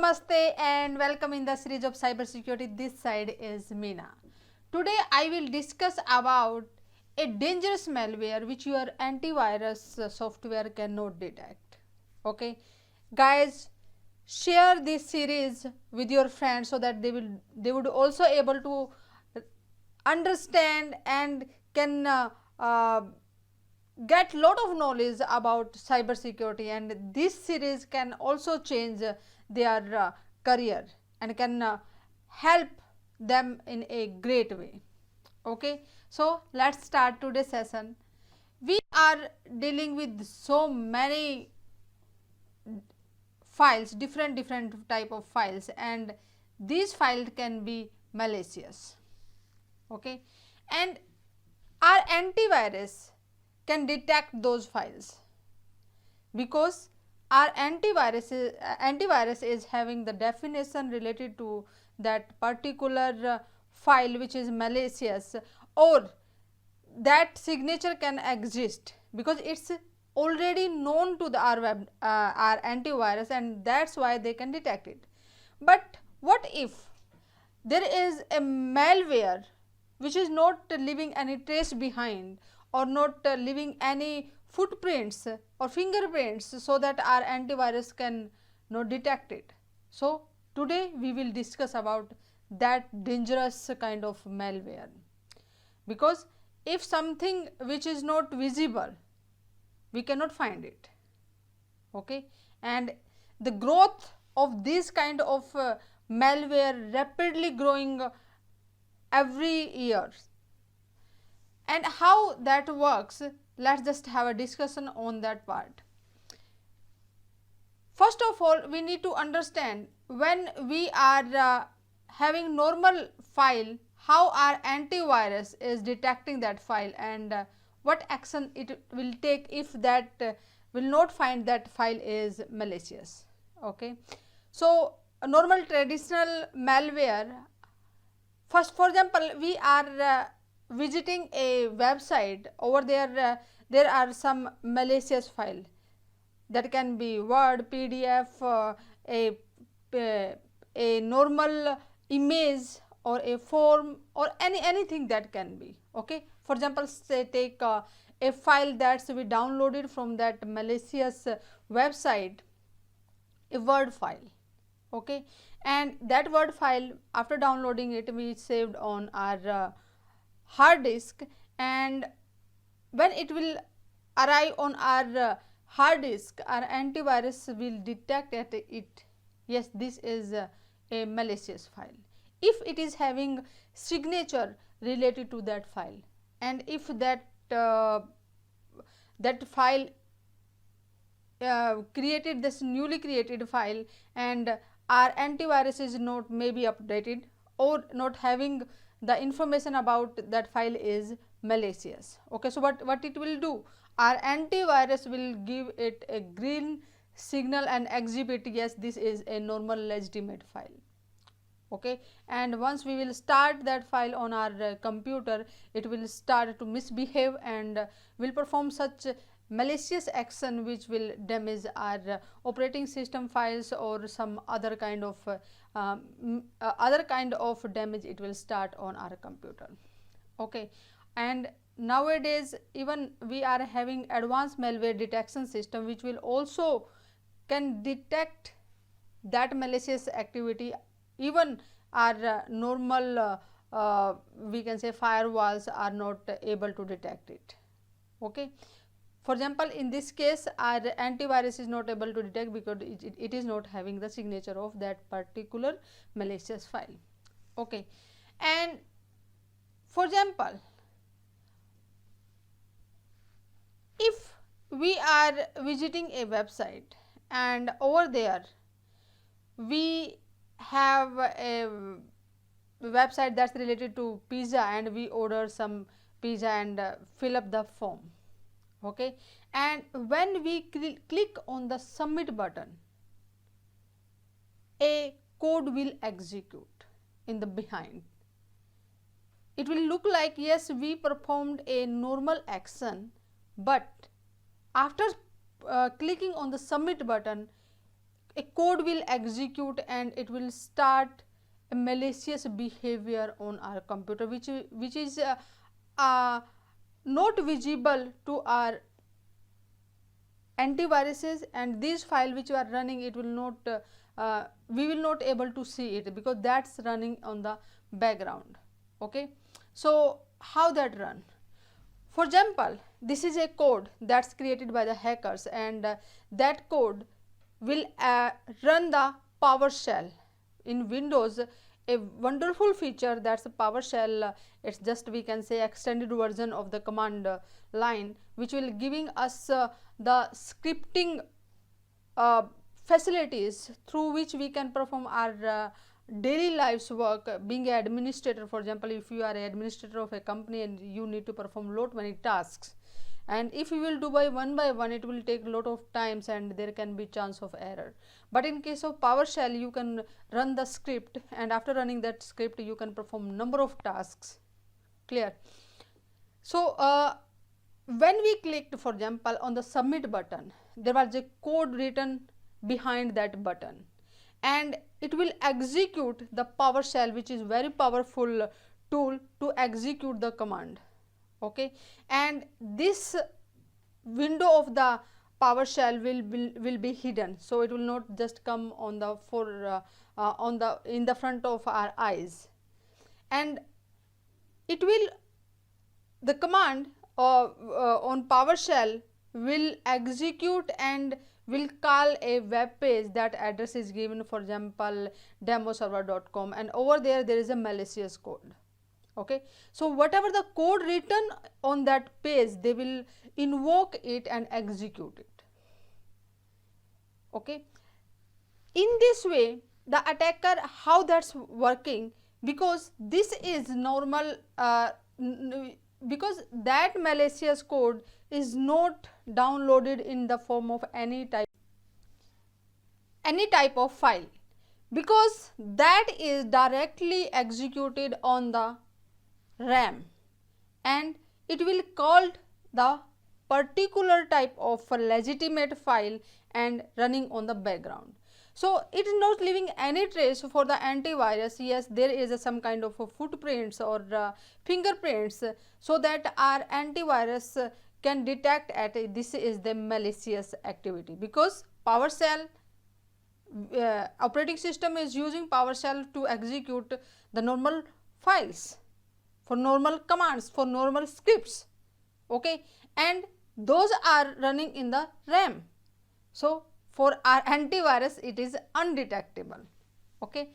Namaste and welcome in the series of cybersecurity. This side is Meena. Today I will discuss about a dangerous malware which your antivirus software cannot detect. Okay, guys, share this series with your friends so that they would also able to understand and can get lot of knowledge about cybersecurity, and this series can also change their career and can help them in a great way. Okay, so let's start today's session. We are dealing with so many files, different type of files, and these files can be malicious. Okay, and our antivirus can detect those files because our antivirus is having the definition related to that particular file which is malicious, or that signature can exist because it's already known to our antivirus, and that's why they can detect it. But what if there is a malware which is not leaving any trace behind, or not leaving any footprints or fingerprints, so that our antivirus can not detect it? So today we will discuss about that dangerous kind of malware, because if something which is not visible, we cannot find it. Okay, and the growth of this kind of malware rapidly growing every year, and how that works, let's just have a discussion on that part. First of all, we need to understand, when we are having normal file, how our antivirus is detecting that file, and what action it will take if that will not find that file is malicious. Okay, so a normal traditional malware, first, for example, we are visiting a website. Over there are some malicious file that can be Word, PDF, a normal image, or a form, or anything that can be. Okay, for example, say take a file that's we downloaded from that malicious website, a Word file. Okay, and that Word file, after downloading it, we saved on our hard disk, and when it will arrive on our hard disk, our antivirus will detect at it, yes, this is a malicious file, if it is having signature related to that file, and if that that file created this newly created file, and our antivirus is not maybe updated, or not having the information about that file is malicious. Okay, so what it will do, our antivirus will give it a green signal and exhibit, yes, this is a normal legitimate file. Okay, and once we will start that file on our computer, it will start to misbehave and will perform such malicious action which will damage our operating system files, or some other kind of damage it will start on our computer. Okay, and nowadays even we are having advanced malware detection system which will also can detect that malicious activity, even our normal we can say firewalls are not able to detect it. Okay, for example, in this case our antivirus is not able to detect because it is not having the signature of that particular malicious file. Okay, and for example, if we are visiting a website, and over there we have a website that's related to pizza, and we order some pizza and fill up the form. Okay, and when we click on the submit button, a code will execute in the behind. It will look like, yes, we performed a normal action, but after clicking on the submit button, a code will execute and it will start a malicious behavior on our computer, which is not visible to our antiviruses, and these file which are running, it will not we will not able to see it because that's running on the background. Okay, so how that run? For example, this is a code that's created by the hackers, and that code will run the PowerShell. In Windows, a wonderful feature that's a PowerShell, it's just we can say extended version of the command line, which will giving us the scripting facilities through which we can perform our daily life's work. Being an administrator, for example, if you are an administrator of a company and you need to perform lot many tasks, and if you will do by one, it will take a lot of times and there can be chance of error. But in case of PowerShell, you can run the script, and after running that script you can perform number of tasks. Clear? So when we clicked, for example, on the submit button, there was a code written behind that button, and it will execute the PowerShell, which is very powerful tool to execute the command. Okay, and this window of the PowerShell will be hidden, so it will not just come on the in the front of our eyes, and it will, the command on PowerShell will execute and will call a web page. That address is given, for example, demoserver.com, and over there is a malicious code. Okay, so whatever the code written on that page, they will invoke it and execute it. Okay, in this way the attacker, how that's working, because this is normal, because that malicious code is not downloaded in the form of any type of file, because that is directly executed on the RAM, and it will call the particular type of legitimate file and running on the background. So it is not leaving any trace for the antivirus. Yes, there is some kind of footprints or fingerprints, so that our antivirus can detect at this is the malicious activity, because PowerShell operating system is using PowerShell to execute the normal files, for normal commands, for normal scripts. Okay, and those are running in the RAM. So for our antivirus it is undetectable. Okay,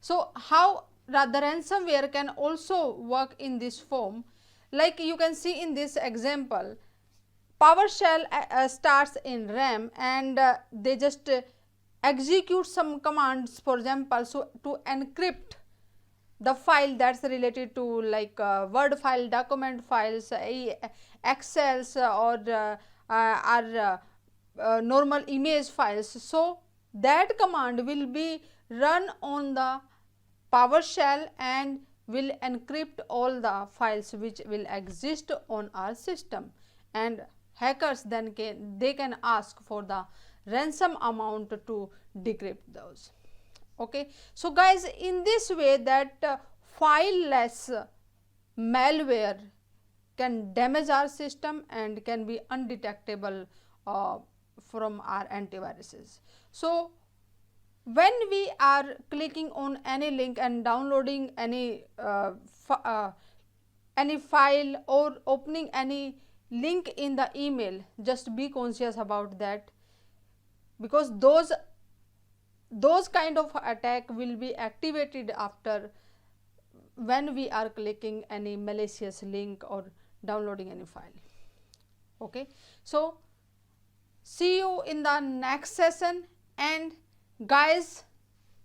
so how the ransomware can also work in this form, like you can see in this example, PowerShell starts in RAM, and they just execute some commands, for example, so to encrypt the file that's related to like Word file, document files, Excels, or our normal image files. So that command will be run on the PowerShell and will encrypt all the files which will exist on our system, and hackers then can ask for the ransom amount to decrypt those. Okay, so guys, in this way that fileless malware can damage our system and can be undetectable from our antiviruses. So when we are clicking on any link and downloading any file or opening any link in the email, just be conscious about that, because those kind of attack will be activated after when we are clicking any malicious link or downloading any file. Okay, so see you in the next session, and guys,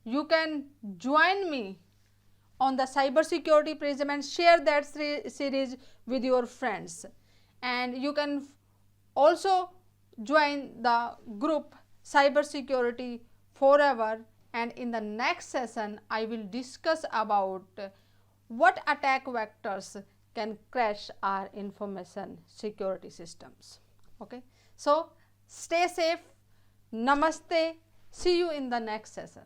you can join me on the cybersecurity prism and share that series with your friends, and you can also join the group cybersecurity forever. And in the next session I will discuss about what attack vectors can crash our information security systems. Okay, so stay safe. Namaste. See you in the next session.